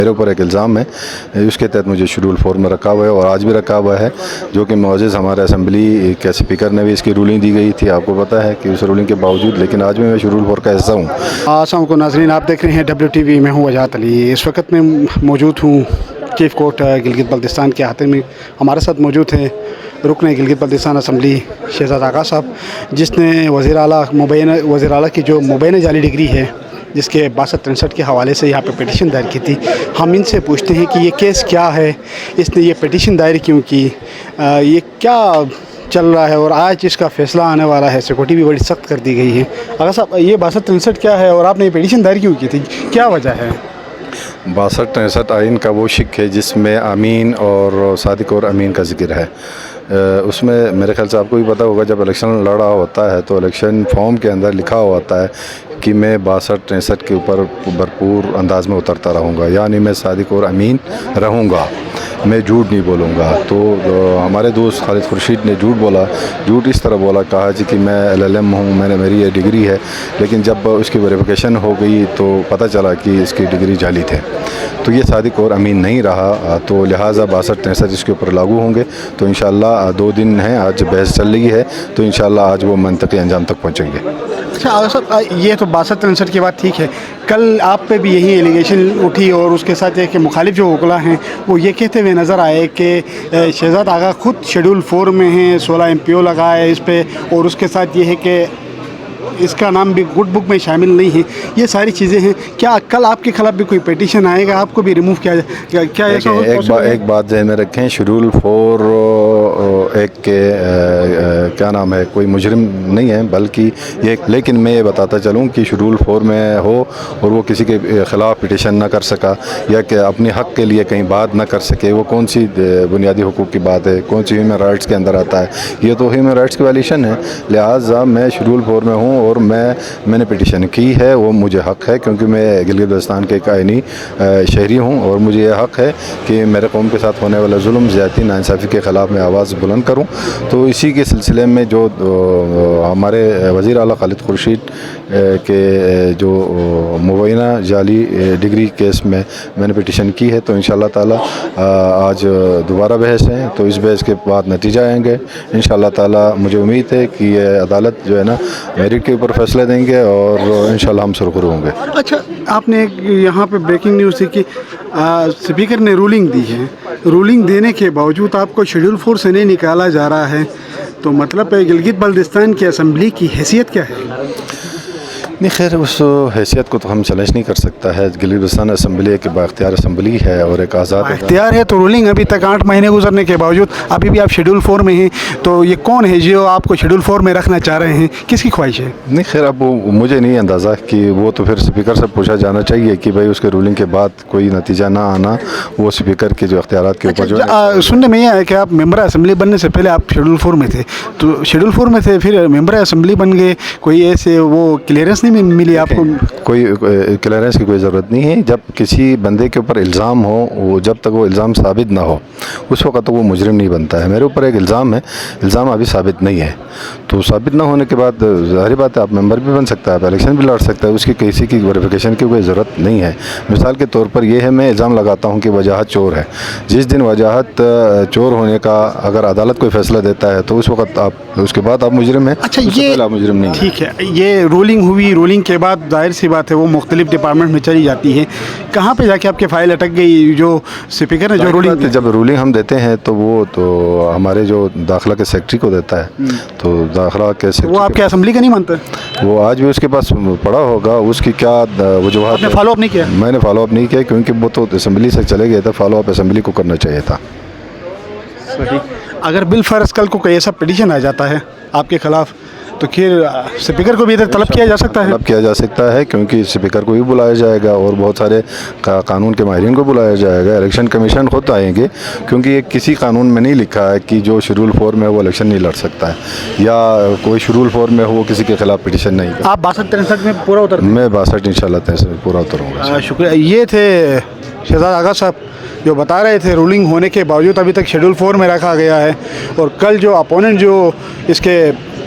میرے اوپر ایک الزام ہے، اس کے تحت مجھے شیڈول 4 میں رکھا ہوا ہے اور آج بھی رکھا ہوا ہے، جو کہ معزز ہمارے اسمبلی کے اسپیکر نے بھی اس کی رولنگ دی گئی تھی، آپ کو پتہ ہے کہ اس رولنگ کے باوجود، لیکن آج بھی میں شیڈول 4 کا حصہ ہوں۔ السلام علیکم ناظرین، آپ دیکھ رہے ہیں WTV، میں ہوں وجاہت علی۔ اس وقت میں موجود ہوں چیف کورٹ گلگت بلتستان کے احاطے میں۔ ہمارے ساتھ موجود ہیں رکن گلگت بلتستان اسمبلی شہزاد آغا صاحب، جس نے وزیر اعلیٰ کی جو مبینہ جعلی ڈگری ہے، جس کے 6263 کے حوالے سے یہاں پہ پٹیشن دائر کی تھی۔ ہم ان سے پوچھتے ہیں کہ یہ کیس کیا ہے، اس نے یہ پٹیشن دائر کیوں کی، یہ کیا چل رہا ہے، اور آج اس کا فیصلہ آنے والا ہے۔ سیکورٹی بھی بڑی سخت کر دی گئی ہے۔ آغا صاحب، یہ 6263 کیا ہے اور آپ نے یہ پٹیشن دائر کیوں کی تھی، کیا وجہ ہے؟ 6263 آئین کا وہ شق ہے جس میں امین اور صادق اور امین کا ذکر ہے۔ اس میں میرے خیال سے آپ کو بھی پتہ ہوگا، جب الیکشن لڑا ہوتا ہے تو الیکشن فارم کے اندر لکھا ہوا ہوتا ہے کہ میں 6263 کے اوپر بھرپور انداز میں اترتا رہوں گا، یعنی میں صادق اور امین رہوں گا، میں جھوٹ نہیں بولوں گا۔ تو ہمارے دوست خالد خورشید نے جھوٹ اس طرح بولا، کہا جی کہ میں LLM ہوں، میری یہ ڈگری ہے، لیکن جب اس کی ویریفیکیشن ہو گئی تو پتہ چلا کہ اس کی ڈگری جعلی تھے۔ تو یہ صادق اور امین نہیں رہا، تو لہٰذا 6263 اس کے اوپر لاگو ہوں گے۔ تو انشاءاللہ 2 دن ہیں، آج بحث چل رہی ہے، تو انشاءاللہ آج وہ منطقی انجام تک پہنچیں گے۔ اچھا آغا صاحب، یہ تو 6263 کی بات ٹھیک ہے، کل آپ پہ بھی یہی ایلیگیشن اٹھی اور اس کے ساتھ یہ کہ مخالف جو وکلاء ہیں وہ یہ کہتے ہوئے نظر آئے کہ شہزاد آغا خود شیڈول 4 میں ہیں، 16 MPO لگا ہے اس پہ، اور اس کے ساتھ یہ ہے کہ اس کا نام بھی گڈ بک میں شامل نہیں ہے۔ یہ ساری چیزیں ہیں، کیا کل آپ کے خلاف بھی کوئی پیٹیشن آئے گا، آپ کو بھی ریموو کیا جائے؟ کیا ایک بات ذہن میں رکھیں، شیڈول 4 ایک کے کیا نام ہے، کوئی مجرم نہیں ہے، بلکہ یہ، لیکن میں یہ بتاتا چلوں کہ شیڈول 4 میں ہو اور وہ کسی کے خلاف پٹیشن نہ کر سکا یا کہ اپنے حق کے لیے کہیں بات نہ کر سکے، وہ کون سی بنیادی حقوق کی بات ہے، کون سی ہیومن رائٹس کے اندر آتا ہے؟ یہ تو ہیومن رائٹس کی وائلیشن ہے۔ لہٰذا میں شیڈول 4 میں ہوں اور میں نے پٹیشن کی ہے، وہ مجھے حق ہے، کیونکہ میں گلگت بلتستان کے ایک آئینی شہری ہوں، اور مجھے یہ حق ہے کہ میرے قوم کے ساتھ ہونے والا ظلم، زیادتی، ناانصافی کے خلاف میں آواز بلند کروں۔ تو اسی کے سلسلے میں جو ہمارے وزیر اعلیٰ خالد خورشید کے جو مبینہ جعلی ڈگری کیس میں نے پٹیشن کی ہے، تو انشاءاللہ تعالی آج دوبارہ بحث ہے، تو اس بحث کے بعد نتیجہ آئیں گے انشاءاللہ تعالی۔ مجھے امید ہے کہ یہ عدالت جو ہے نا میرٹ کے اوپر فیصلے دیں گے اور انشاءاللہ ہم سرخرو ہوں گے۔ اچھا، آپ نے یہاں پہ بریکنگ نیوز تھی کہ اسپیکر نے رولنگ دی ہے، رولنگ دینے کے باوجود آپ کو شیڈول 4 سے نہیں نکالا جا رہا ہے، تو مطلب گلگت بلتستان کی اسمبلی کی حیثیت کیا ہے؟ نہیں، خیر اس حیثیت کو تو ہم چیلنج نہیں کر سکتا ہے۔ گلگت بلتستان اسمبلی ایک بااختیار اسمبلی ہے اور ایک آزاد اختیار ہے، تو رولنگ ابھی تک 8 مہینے گزرنے کے باوجود ابھی بھی آپ شیڈول 4 میں ہیں، تو یہ کون ہے جو آپ کو شیڈول 4 میں رکھنا چاہ رہے ہیں، کس کی خواہش ہے؟ نہیں، خیر اب مجھے نہیں اندازہ کہ وہ تو پھر اسپیکر سے پوچھا جانا چاہیے کہ بھائی اس کے رولنگ کے بعد کوئی نتیجہ نہ آنا وہ اسپیکر کے جو اختیارات کے اوپر جو سننے میں یہ ہے کہ آپ ممبر اسمبلی بننے سے پہلے آپ شیڈول 4 میں تھے، تو شیڈول 4 میں تھے، پھر ممبر اسمبلی بن گئے، کوئی ایسے وہ کلیئرنس نہیں ملی آپ کو؟ کوئی کلیئرنس کی کوئی ضرورت نہیں ہے۔ جب کسی بندے کے اوپر الزام ہو، وہ جب تک وہ الزام ثابت نہ ہو اس وقت تک وہ مجرم نہیں بنتا ہے۔ میرے اوپر ایک الزام ہے، الزام ابھی ثابت نہیں ہے، تو ثابت نہ ہونے کے بعد ظاہر بات ہے آپ ممبر بھی بن سکتا ہے، آپ الیکشن بھی لڑ سکتا ہے، اس کی کسی کی ویریفیکیشن کی کوئی ضرورت نہیں ہے۔ مثال کے طور پر یہ ہے، میں الزام لگاتا ہوں کہ وجاہت چور ہے، جس دن وجاہت چور ہونے کا اگر عدالت کوئی فیصلہ دیتا ہے تو اس وقت آپ، اس کے بعد آپ مجرم ہیں۔ اچھا، یہ آپ مجرم نہیں ہیں۔ ٹھیک ہے، یہ رولنگ ہوئی، رولنگ کے بعد ظاہر سی بات ہے وہ مختلف ڈپارٹمنٹ میں چلی جاتی ہے، کہاں پہ جا کے آپ کی فائل اٹک گئی؟ جو اسپیکر نے جو رولنگ، جب رولنگ ہم دیتے ہیں تو وہ تو ہمارے جو داخلہ کے سیکرٹری کو دیتا ہے، تو داخلہ کے سیکرٹری، وہ آپ کے اسمبلی کا نہیں مانتا؟ وہ آج بھی اس کے پاس پڑا ہوگا، اس کی کیا وجوہات؟ آپ نے فالو اپ نہیں کیا؟ میں نے فالو اپ نہیں کیا، کیونکہ وہ تو اسمبلی سے چلے گئے تھے، فالو اپ اسمبلی کو کرنا چاہیے تھا۔ صحیح۔ اگر بالفرض کل کو کوئی ایسا پٹیشن آ جاتا ہے آپ کے خلاف، تو پھر اسپیکر کو بھی ادھر طلب کیا جا سکتا ہے؟ طلب کیا جا سکتا ہے، کیونکہ اسپیکر کو بھی بلایا جائے گا اور بہت سارے قانون کے ماہرین کو بلایا جائے گا، الیکشن کمیشن خود آئیں گے، کیونکہ یہ کسی قانون میں نہیں لکھا ہے کہ جو شیڈول 4 میں وہ الیکشن نہیں لڑ سکتا ہے، یا کوئی شیڈول 4 میں ہو وہ کسی کے خلاف پٹیشن نہیں کر۔ آپ 6263 میں پورا اتر؟ میں 62 انشاءاللہ 63 میں پورا اتروں گا۔ شکریہ۔ یہ تھے شہزاد آغا صاحب جو بتا رہے تھے رولنگ ہونے کے باوجود ابھی تک شیڈول 4 میں رکھا گیا ہے، اور کل جو اپوننٹ جو اس کے